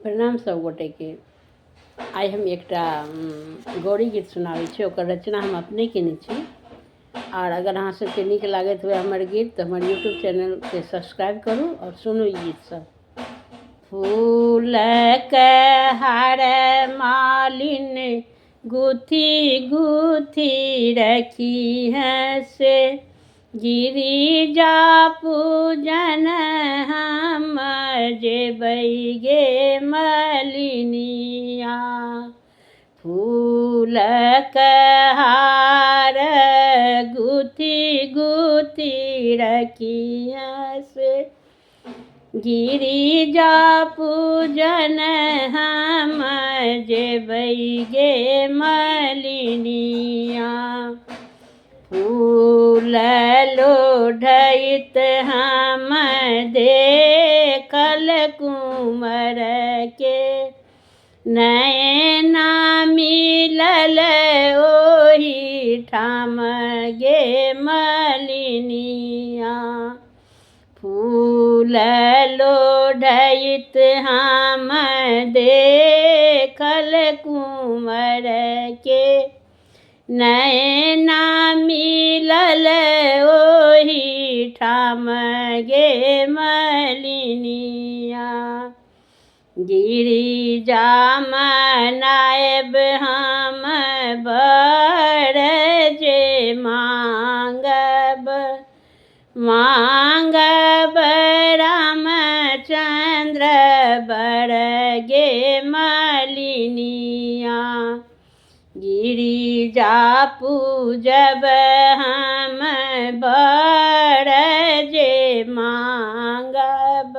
प्रणाम सब गोटे के। आइ हम एकटा गौरी गीत सुनाबै छी। ओकर रचना हम अपने केने छी। और अगर अहाँ सबके नीक लागैत हुए हमर गीत तऽ हमर यूट्यूब चैनल के सब्सक्राइब करू और सुनू ई गीत सब। फूल के हार मालिन गुथी गुथी रखी है से, गिरिजा पूजन हम जेबै गे मलिनिया। फूल के हार गुथी गुथी रखी है से, गिरिजा पूजन हम जेबै गे मलिनिया। फूल लोढ़ैत हम देखल कुँवर के, नैना मिलल ओही ठाम गे मलिनिया। फूल लोढ़ैत हम देखल कुँवर के, नैना मिलल ओही ठाम गे मलिनिया। गिरिजा मनाएब हम बर जे मांगब, मांगब रामचंद्र बर गे मलिनिया। गिरिजा पूजब हम बर जे मांगब,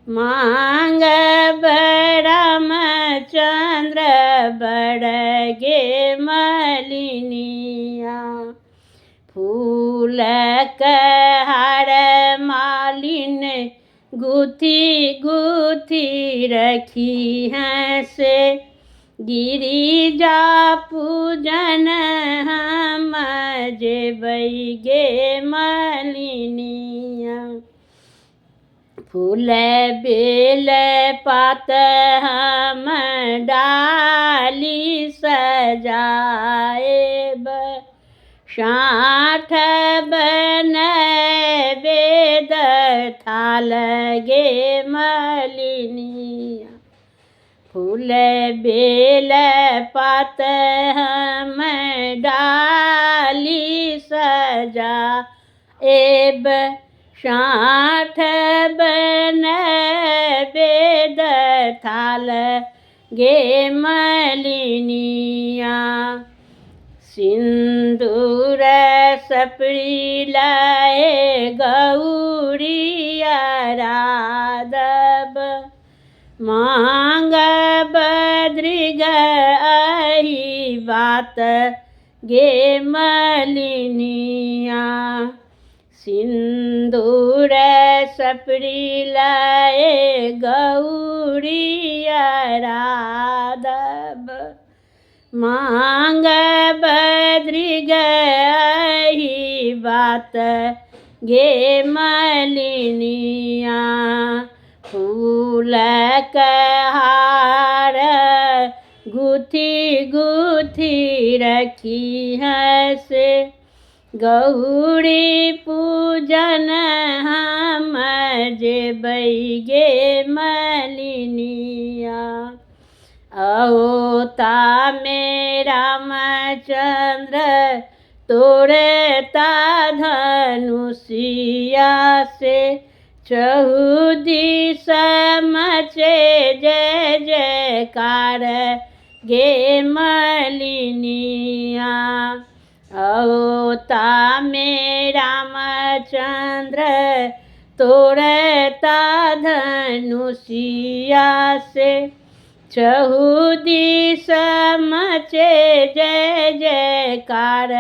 मांगब रामचंद्र बर गे मलिनिया। फूल के हार मालिन गुथी गुथी रखी है से, गिरिजा पूजन हम जेबै गे मलिनिया। फूल बेल पात हम डाली सजाएब, साठ बनैवेद थाल गे मलिनिया। फूल बेल पात हम डाली सजाएब, साठ बनैवेद थाल गे मलिनिया। सिंदूर सपड़ी लाए गौरिया राधब, मांगब दृग अही बात गे मलिनिया। सिंदूर सपड़ी लाए गौरिया राधब, मांगब दृग अही बात गे मलिनिया। फूल के हार गुथी गुथी रखी है से, गौरी पूजन हम जेबै गे मलिनिया। अहोता में रामचंद्र तोड़ता धनुषिया से, चहुदिस मचे जय जयकार गे मलिनिया। अहोता में रामचंद्र तोड़ता धनुषिया से, चहुदिस मचे जय जयकार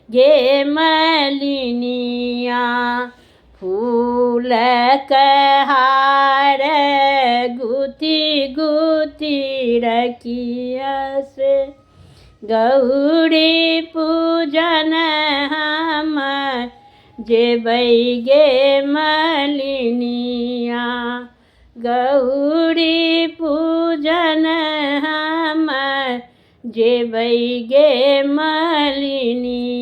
गे मलिनिया। फूल के हार गुथी गुथी रखिया से, गौरी पूजन हम जेबै गे मलिनिया। गौरी पूजन हम जेबै गे मलिनी